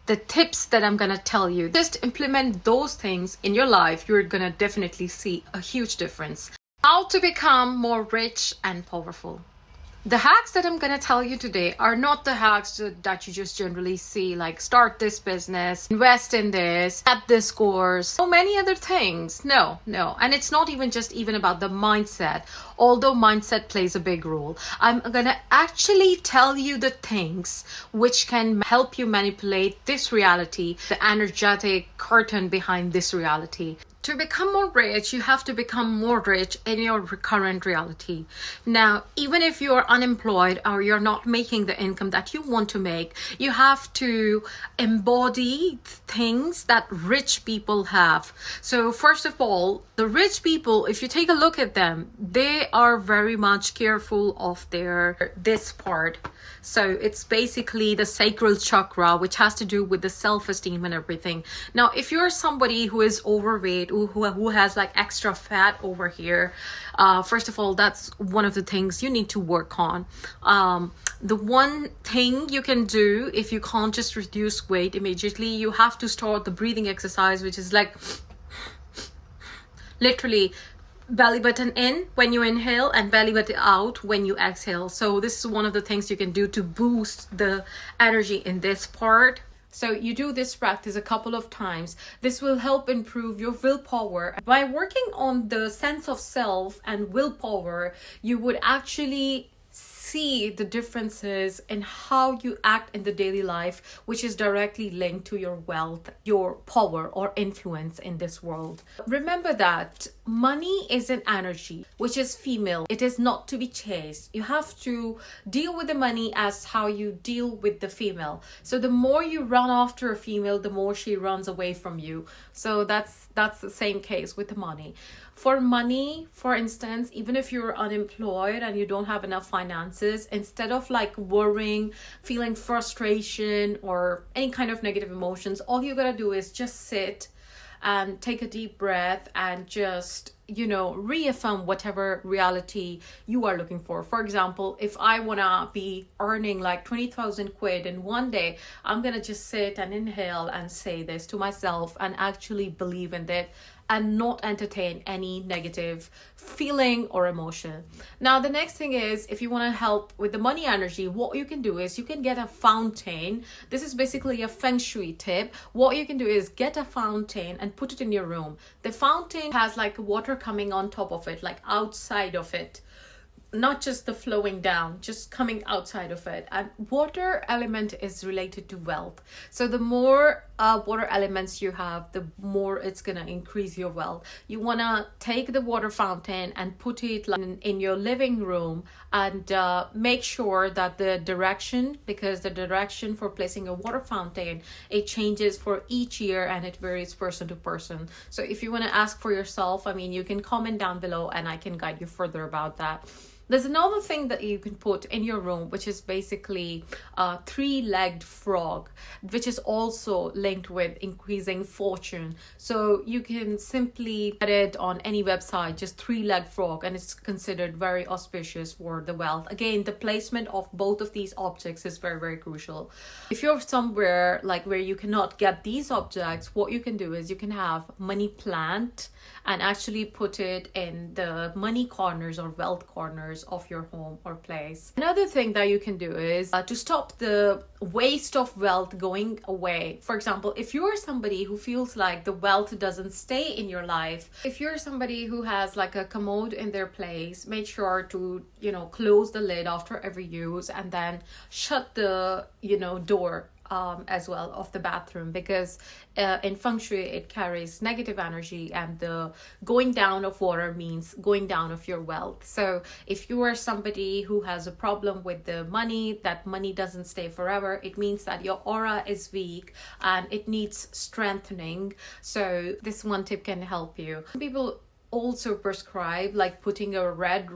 the tips that I'm gonna tell you, just implement those things in your life, you're gonna definitely see a huge difference. How to become more rich and powerful. The hacks that I'm gonna tell you today are not the hacks that you just generally see, like start this business, invest in this, get this course, so many other things. No. And it's not even about the mindset, although mindset plays a big role. I'm gonna actually tell you the things which can help you manipulate this reality, the energetic curtain behind this reality. To become more rich, you have to become more rich in your current reality. Now, even if you're unemployed or you're not making the income that you want to make, you have to embody things that rich people have. So first of all, the rich people, if you take a look at them, they are very much careful of this part. So it's basically the sacral chakra, which has to do with the self-esteem and everything. Now, if you're somebody who is overweight, who has like extra fat over here, first of all, that's one of the things you need to work on. The one thing you can do, if you can't just reduce weight immediately, you have to start the breathing exercise, which is like literally belly button in when you inhale and belly button out when you exhale. So this is one of the things you can do to boost the energy in this part. So you do this practice a couple of times. This will help improve your willpower. By working on the sense of self and willpower, you would actually see the differences in how you act in the daily life, which is directly linked to your wealth, your power or influence in this world. Remember that money is an energy, which is female. It is not to be chased. You have to deal with the money as how you deal with the female. So the more you run after a female, the more she runs away from you. So that's the same case with the money. For money, for instance, even if you're unemployed and you don't have enough finances, instead of like worrying, feeling frustration or any kind of negative emotions, all you gotta do is just sit and take a deep breath and just, reaffirm whatever reality you are looking for. For example, if I wanna be earning like 20,000 quid in one day, I'm gonna just sit and inhale and say this to myself and actually believe in it and not entertain any negative feeling or emotion. Now, the next thing is, if you want to help with the money energy, what you can do is you can get a fountain. This is basically a feng shui tip. What you can do is get a fountain and put it in your room. The fountain has like water coming on top of it, like outside of it. Not just the flowing down, just coming outside of it. And water element is related to wealth. So the more water elements you have, the more it's gonna increase your wealth. You wanna take the water fountain and put it in your living room and make sure that the direction, because the direction for placing a water fountain, it changes for each year and it varies person to person. So if you wanna ask for yourself, you can comment down below and I can guide you further about that. There's another thing that you can put in your room, which is basically a three-legged frog, which is also linked with increasing fortune. So you can simply get it on any website, just three-legged frog, and it's considered very auspicious for the wealth. Again, the placement of both of these objects is very, very crucial. If you're somewhere like where you cannot get these objects, what you can do is you can have money plant and actually put it in the money corners or wealth corners of your home or place. Another thing that you can do is to stop the waste of wealth going away. For example, if you're somebody who feels like the wealth doesn't stay in your life, if you're somebody who has like a commode in their place, make sure to, close the lid after every use and then shut the, door as well of the bathroom, because in feng shui it carries negative energy and the going down of water means going down of your wealth. So if you are somebody who has a problem with the money, that money doesn't stay forever, it means that your aura is weak and it needs strengthening. So this one tip can help you. People also prescribe like putting a red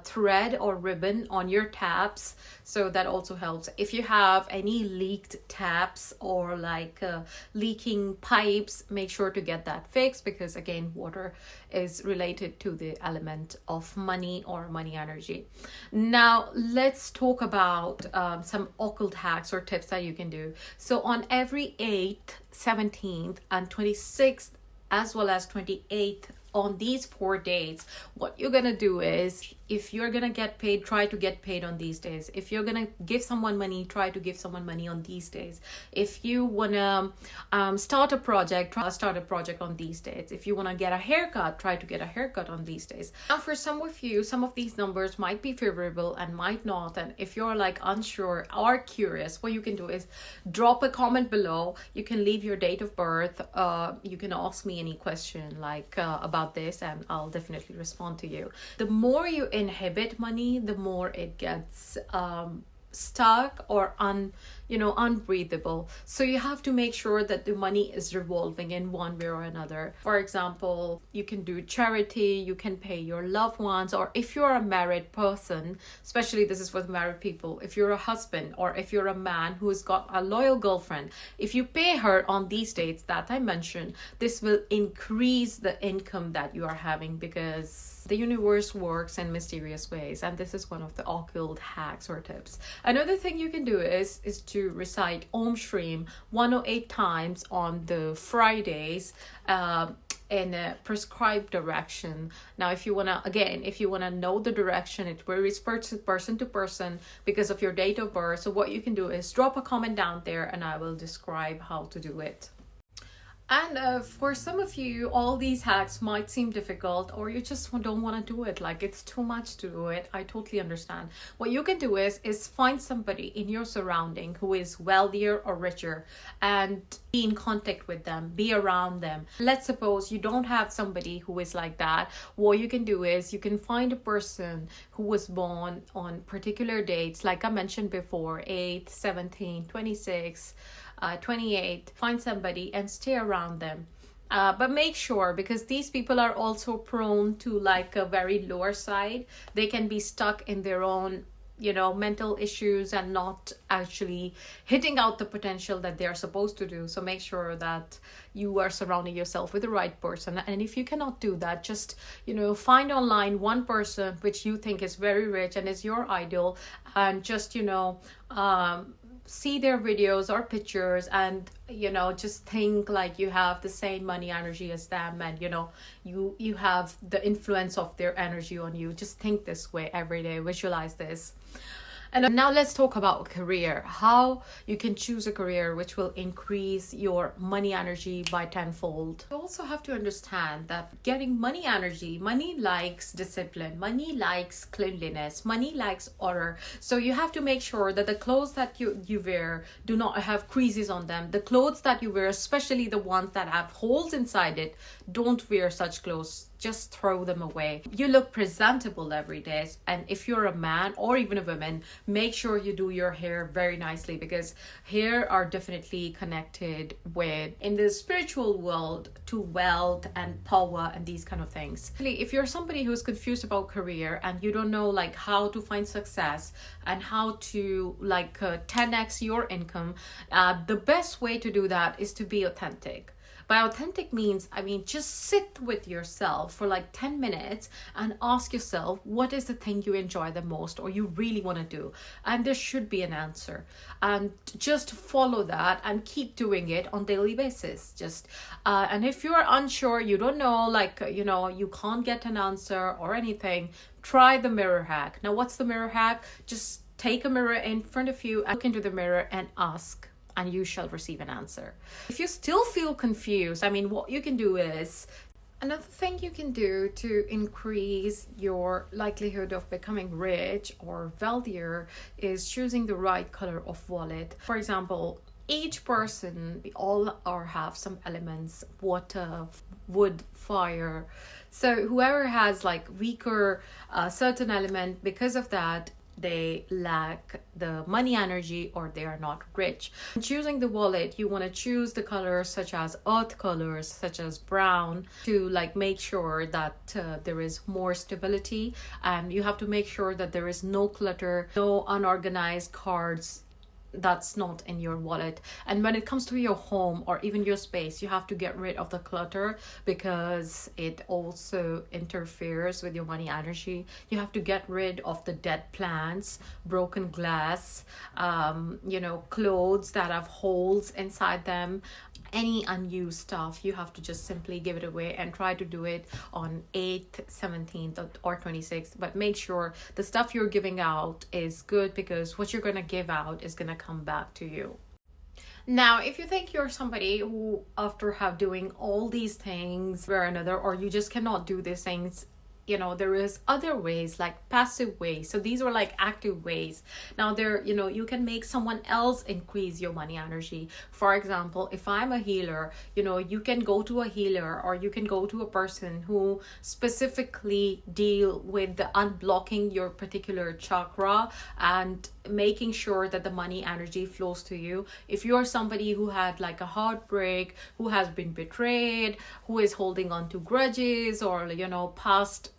thread or ribbon on your taps, so that also helps. If you have any leaked taps or like leaking pipes, make sure to get that fixed, because again, water is related to the element of money or money energy. Now let's talk about some occult hacks or tips that you can do. So on every 8th, 17th and 26th, as well as 28th, on these 4 days, what you're gonna do is, if you're gonna get paid, try to get paid on these days. If you're gonna give someone money, try to give someone money on these days. If you wanna start a project, try to start a project on these days. If you wanna get a haircut, try to get a haircut on these days. Now for some of you, some of these numbers might be favorable and might not, and if you're like unsure or curious, what you can do is drop a comment below. You can leave your date of birth. You can ask me any question like about this, and I'll definitely respond to you. The more you inhibit money, the more it gets stuck or unbreathable. So you have to make sure that the money is revolving in one way or another. For example, you can do charity, you can pay your loved ones, or if you're a married person, especially this is for the married people, if you're a husband or if you're a man who's got a loyal girlfriend, if you pay her on these dates that I mentioned, this will increase the income that you are having, because the universe works in mysterious ways, and this is one of the occult hacks or tips. Another thing you can do is to recite Om Shrim 108 times on the Fridays in a prescribed direction. Now if you want to know the direction, it varies person to person because of your date of birth. So what you can do is drop a comment down there and I will describe how to do it. And for some of you, all these hacks might seem difficult, or you just don't want to do it. Like, it's too much to do it. I totally understand. What you can do is find somebody in your surrounding who is wealthier or richer, and be in contact with them, be around them. Let's suppose you don't have somebody who is like that. What you can do is you can find a person who was born on particular dates, like I mentioned before, 8, 17, 26, 28. Find somebody and stay around them, but make sure, because these people are also prone to like a very lower side. They can be stuck in their own mental issues and not actually hitting out the potential that they are supposed to do. So make sure that you are surrounding yourself with the right person. And if you cannot do that, just find online one person which you think is very rich and is your idol, and just see their videos or pictures, and just think like you have the same money energy as them, and you have the influence of their energy on you. Just think this way every day, visualize this. And now let's talk about career, how you can choose a career which will increase your money energy by tenfold. You also have to understand that getting money energy, money likes discipline, money likes cleanliness, money likes order. So you have to make sure that the clothes that you wear do not have creases on them. The clothes that you wear, especially the ones that have holes inside it, don't wear such clothes. Just throw them away. You look presentable every day, and if you're a man or even a woman, make sure you do your hair very nicely, because hair are definitely connected with, in the spiritual world, to wealth and power and these kind of things. If you're somebody who's confused about career and you don't know like how to find success and how to 10x your income, the best way to do that is to be authentic. By authentic means, just sit with yourself for like 10 minutes and ask yourself, what is the thing you enjoy the most or you really want to do? And there should be an answer. And just follow that and keep doing it on daily basis. And if you're unsure, you don't know, you can't get an answer or anything, try the mirror hack. Now, what's the mirror hack? Just take a mirror in front of you and look into the mirror and ask, and you shall receive an answer. If you still feel confused, what you can do is, another thing you can do to increase your likelihood of becoming rich or wealthier is choosing the right color of wallet. For example, each person, we all have some elements: water, wood, fire. So whoever has weaker certain element, because of that, they lack the money energy or they are not rich. When choosing the wallet, you want to choose the colors such as earth colors, such as brown, to like make sure that there is more stability, and you have to make sure that there is no clutter, no unorganized cards that's not in your wallet. And when it comes to your home or even your space, you have to get rid of the clutter because it also interferes with your money energy. You have to get rid of the dead plants, broken glass, clothes that have holes inside them. Any unused stuff, you have to just simply give it away, and try to do it on 8th, 17th or 26th. But make sure the stuff you're giving out is good, because what you're going to give out is going to come back to you. Now, if you think you're somebody who, after have doing all these things or another, or you just cannot do these things, there is other ways, like passive ways. So these are like active ways. Now you can make someone else increase your money energy. For example, if I'm a healer, you can go to a healer, or you can go to a person who specifically deal with the unblocking your particular chakra and making sure that the money energy flows to you. If you're somebody who had like a heartbreak, who has been betrayed, who is holding on to grudges or past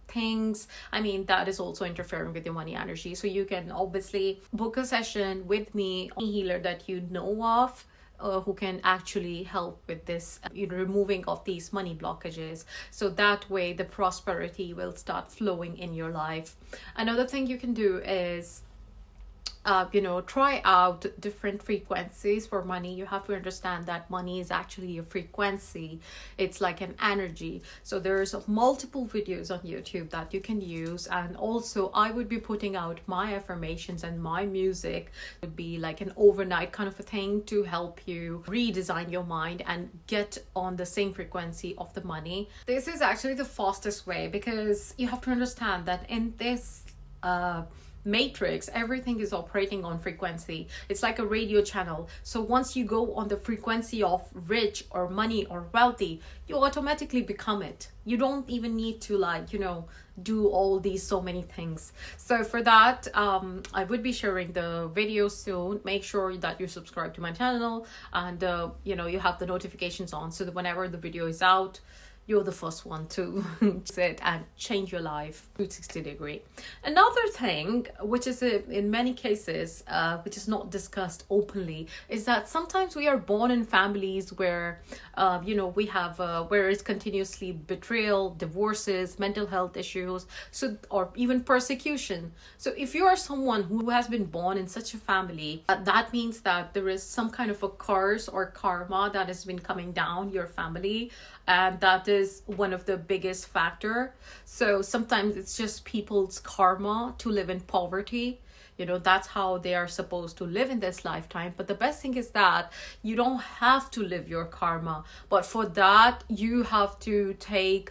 things, that is also interfering with your money energy. So you can obviously book a session with me, a healer that you know of, who can actually help with this, removing of these money blockages. So that way the prosperity will start flowing in your life. Another thing you can do is try out different frequencies for money. You have to understand that money is actually a frequency. It's like an energy. So there's multiple videos on YouTube that you can use. And also I would be putting out my affirmations, and my music would be like an overnight kind of a thing to help you redesign your mind and get on the same frequency of the money. This is actually the fastest way, because you have to understand that in this matrix, everything is operating on frequency. It's like a radio channel. So once you go on the frequency of rich or money or wealthy, you automatically become it. You don't even need to do all these so many things. So for that, I would be sharing the video soon. Make sure that you subscribe to my channel, and you have the notifications on, so that whenever the video is out, you're the first one to sit and change your life 360 degree. Another thing, which is in many cases, which is not discussed openly, is that sometimes we are born in families where, we have, where it's continuously betrayal, divorces, mental health issues, or even persecution. So if you are someone who has been born in such a family, that means that there is some kind of a curse or karma that has been coming down your family. And that is one of the biggest factor. So sometimes it's just people's karma to live in poverty. That's how they are supposed to live in this lifetime. But the best thing is that you don't have to live your karma. But for that, you have to take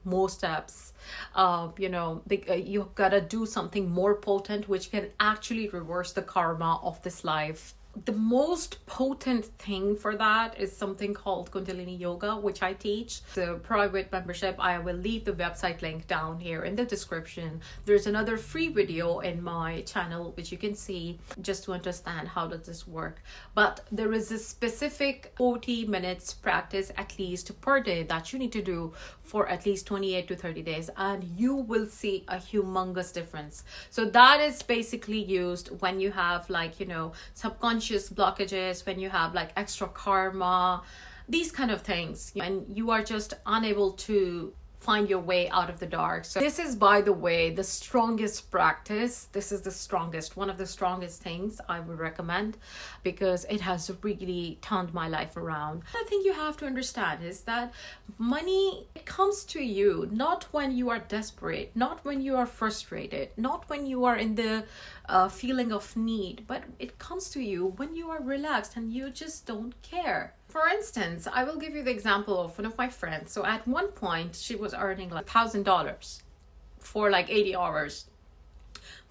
more steps. You gotta do something more potent, which can actually reverse the karma of this life. The most potent thing for that is something called Kundalini Yoga, which I teach. The private membership, I will leave the website link down here in the description. There's another free video in my channel which you can see just to understand how does this work. But there is a specific 40 minutes practice at least per day that you need to do for at least 28 to 30 days, and you will see a humongous difference. So that is basically used when you have subconscious blockages, when you have extra karma, these kind of things, and you are just unable to find your way out of the dark. So this is, by the way, the strongest practice. This is one of the strongest things I would recommend, because it has really turned my life around. The thing you have to understand is that money, it comes to you not when you are desperate, not when you are frustrated, not when you are in the feeling of need, but it comes to you when you are relaxed and you just don't care. For instance, I will give you the example of one of my friends. So at one point, she was earning $1,000 for 80 hours.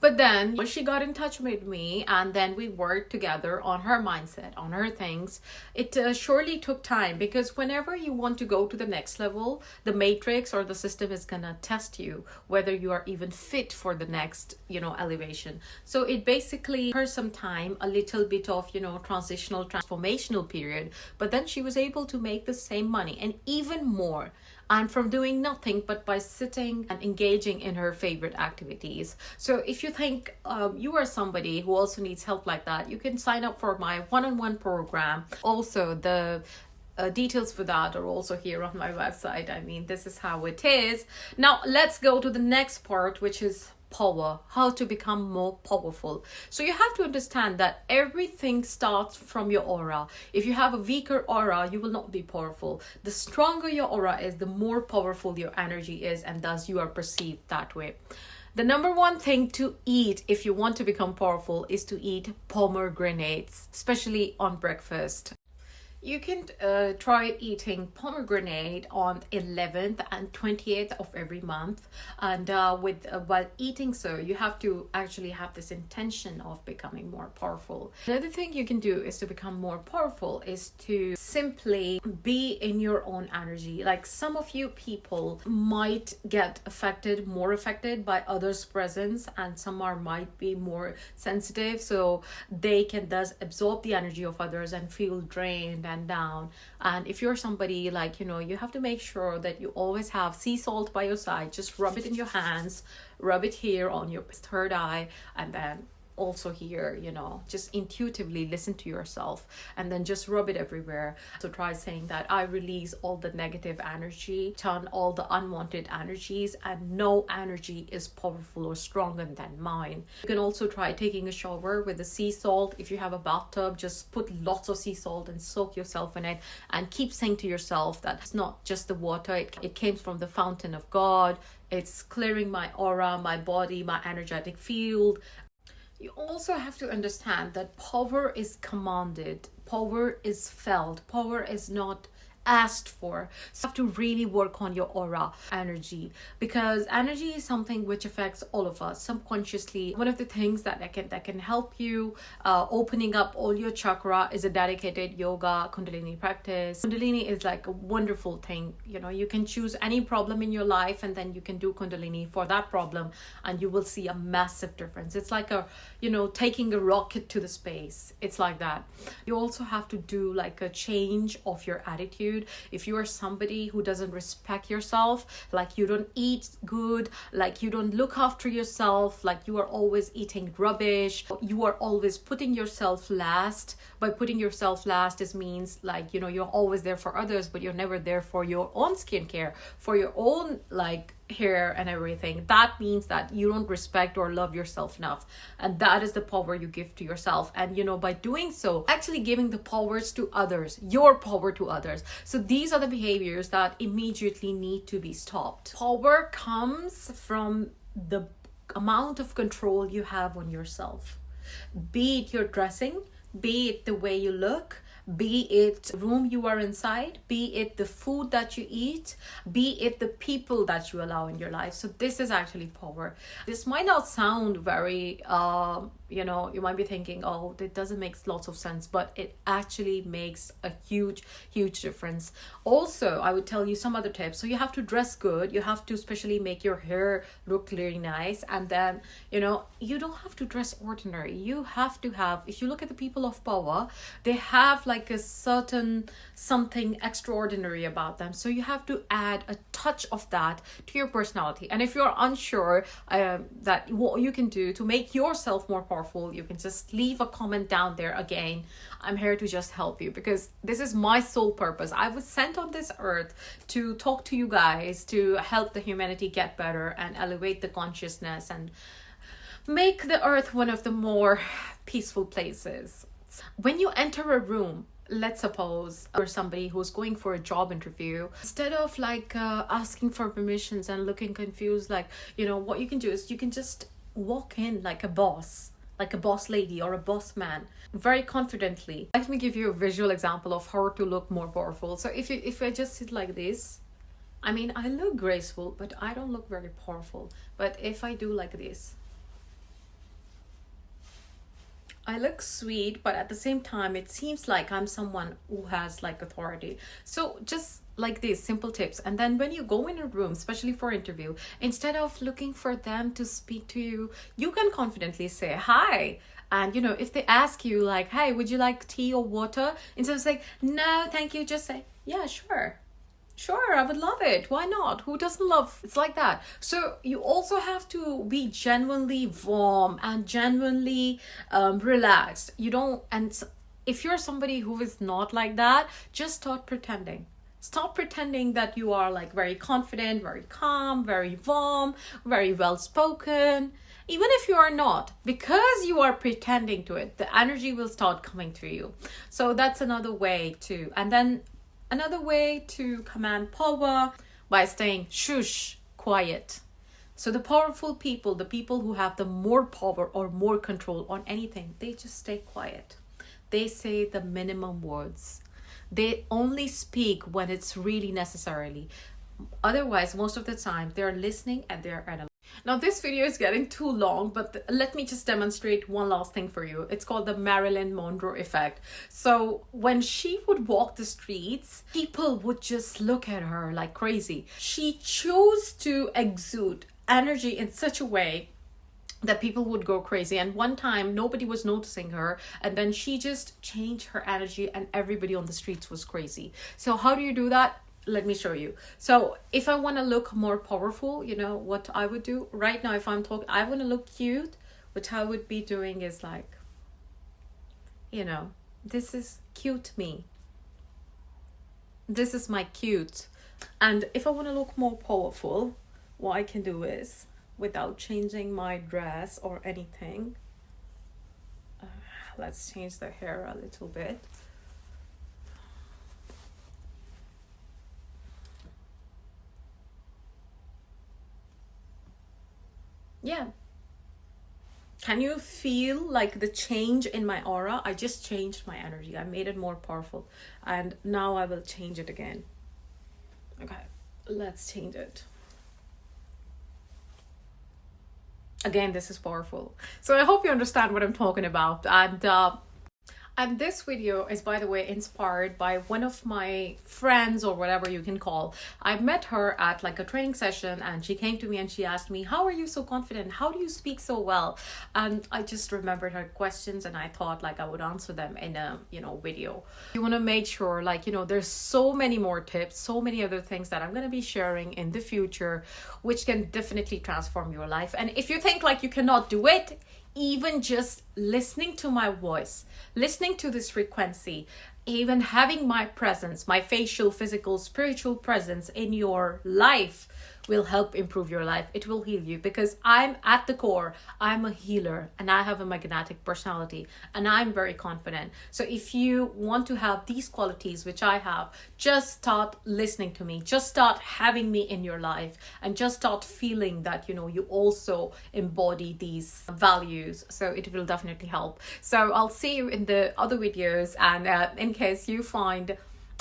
But then when she got in touch with me and then we worked together on her mindset, on her things, it surely took time, because whenever you want to go to the next level, the matrix or the system is gonna test you whether you are even fit for the next, elevation. So it basically took her some time, a little bit of, transitional, transformational period, but then she was able to make the same money and even more, and from doing nothing but by sitting and engaging in her favorite activities. So if you think you are somebody who also needs help like that, you can sign up for my one-on-one program. Also, the details for that are also here on my website. I mean, this is how it is. Now let's go to the next part, which is power, how to become more powerful. So you have to understand that everything starts from your aura. If you have a weaker aura, you will not be powerful. The stronger your aura is, the more powerful your energy is, and thus you are perceived that way. The number one thing to eat if you want to become powerful is to eat pomegranates, especially on breakfast. You can try eating pomegranate on 11th and 28th of every month. And while eating so, you have to actually have this intention of becoming more powerful. Another thing you can do is to become more powerful is to simply be in your own energy. Like some of you people might get more affected by others' presence, and some might be more sensitive. So they can thus absorb the energy of others and feel drained and down. And if you're somebody like, you have to make sure that you always have sea salt by your side. Just rub it in your hands, rub it here on your third eye, and then also here, just intuitively listen to yourself and then just rub it everywhere. So try saying that I release all the negative energy, turn all the unwanted energies, and no energy is powerful or stronger than mine. You can also try taking a shower with the sea salt. If you have a bathtub, just put lots of sea salt and soak yourself in it, and keep saying to yourself that it's not just the water, it came from the fountain of God. It's clearing my aura, my body, my energetic field. You also have to understand that power is commanded, power is felt, power is not asked for. So you have to really work on your aura energy, because energy is something which affects all of us subconsciously. One of the things that can help you opening up all your chakra is a dedicated yoga Kundalini practice. Kundalini is like a wonderful thing. You can choose any problem in your life and then you can do Kundalini for that problem, and you will see a massive difference. It's like taking a rocket to the space. It's like that. You also have to do like a change of your attitude. If you are somebody who doesn't respect yourself, like you don't eat good, like you don't look after yourself, like you are always eating rubbish, you are always putting yourself last. By putting yourself last, it means like, you're always there for others, but you're never there for your own skincare, for your own hair and everything. That means that you don't respect or love yourself enough, and that is the power you give to yourself. And by doing so, actually giving the powers to others, your power to others. So these are the behaviors that immediately need to be stopped. Power comes from the amount of control you have on yourself, be it your dressing, be it the way you look, be it the room you are inside, be it the food that you eat, be it the people that you allow in your life. So this is actually power. This might not sound very you might be thinking, oh, that doesn't make lots of sense, but it actually makes a huge difference. Also, I would tell you some other tips. So you have to dress good, you have to especially make your hair look really nice, and then you don't have to dress ordinary. You have to have, if you look at the people of power, they have like a certain something extraordinary about them. So you have to add a touch of that to your personality. And if you're unsure that what you can do to make yourself more powerful, you can just leave a comment down there. Again, I'm here to just help you, because this is my sole purpose. I was sent on this earth to talk to you guys, to help the humanity get better and elevate the consciousness and make the earth one of the more peaceful places. When you enter a room, let's suppose you're somebody who's going for a job interview, instead of asking for permissions and looking confused, what you can do is you can just walk in like a boss lady or a boss man, very confidently. Let me give you a visual example of how to look more powerful. So if I just sit like this, I mean, I look graceful, but I don't look very powerful. But if I do like this, I look sweet, but at the same time, it seems like I'm someone who has like authority. So just like these simple tips. And then when you go in a room, especially for interview, instead of looking for them to speak to you, you can confidently say hi. And if they ask you like, hey, would you like tea or water? Instead of saying, no, thank you, just say, yeah, sure. Sure, I would love it. Why not? Who doesn't love? It's like that. So you also have to be genuinely warm and genuinely relaxed. You don't, and if you're somebody who is not like that, just start pretending. Stop pretending that you are like very confident, very calm, very warm, very well spoken. Even if you are not, because you are pretending to it, the energy will start coming through you. So that's another way to, and then another way to command power by staying shush, quiet. So the powerful people, the people who have the more power or more control on anything, they just stay quiet. They say the minimum words. They only speak when it's really necessarily. Otherwise, most of the time, they're listening and they're analyzing. Now this video is getting too long, but let me just demonstrate one last thing for you. It's called the Marilyn Monroe effect. So when she would walk the streets, people would just look at her like crazy. She chose to exude energy in such a way that people would go crazy. And one time nobody was noticing her, and then she just changed her energy and everybody on the streets was crazy. So how do you do that? Let me show you. So if I want to look more powerful, what I would do right now, if I'm talking, I want to look cute, what I would be doing is like, this is cute me. This is my cute. And if I want to look more powerful, what I can do is, without changing my dress or anything, let's change the hair a little bit. Yeah. Can you feel like the change in my aura? I just changed my energy. I made it more powerful. And now I will change it again. Okay, let's change it. Again, this is powerful. So I hope you understand what I'm talking about. And this video is, by the way, inspired by one of my friends, or whatever you can call. I met her at like a training session, and she came to me and she asked me, how are you so confident? How do you speak so well? And I just remembered her questions, and I thought like I would answer them in a, video. You want to make sure like, there's so many more tips, so many other things that I'm going to be sharing in the future, which can definitely transform your life. And if you think like you cannot do it, even just listening to my voice, listening to this frequency, even having my presence, my facial, physical, spiritual presence in your life will help improve your life. It will heal you, because I'm at the core, I'm a healer, and I have a magnetic personality, and I'm very confident. So if you want to have these qualities, which I have, just start listening to me, just start having me in your life, and just start feeling that, you also embody these values. So it will definitely help. So I'll see you in the other videos, and in case you find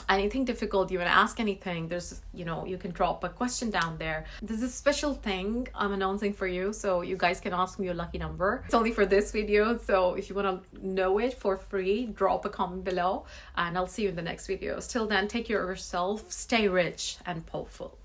anything difficult, you want to ask anything, there's you can drop a question down there. There's a special thing I'm announcing for you, so you guys can ask me your lucky number. It's only for this video, so if you want to know it for free, drop a comment below, and I'll see you in the next videos. Till then, take care of yourself, stay rich and powerful.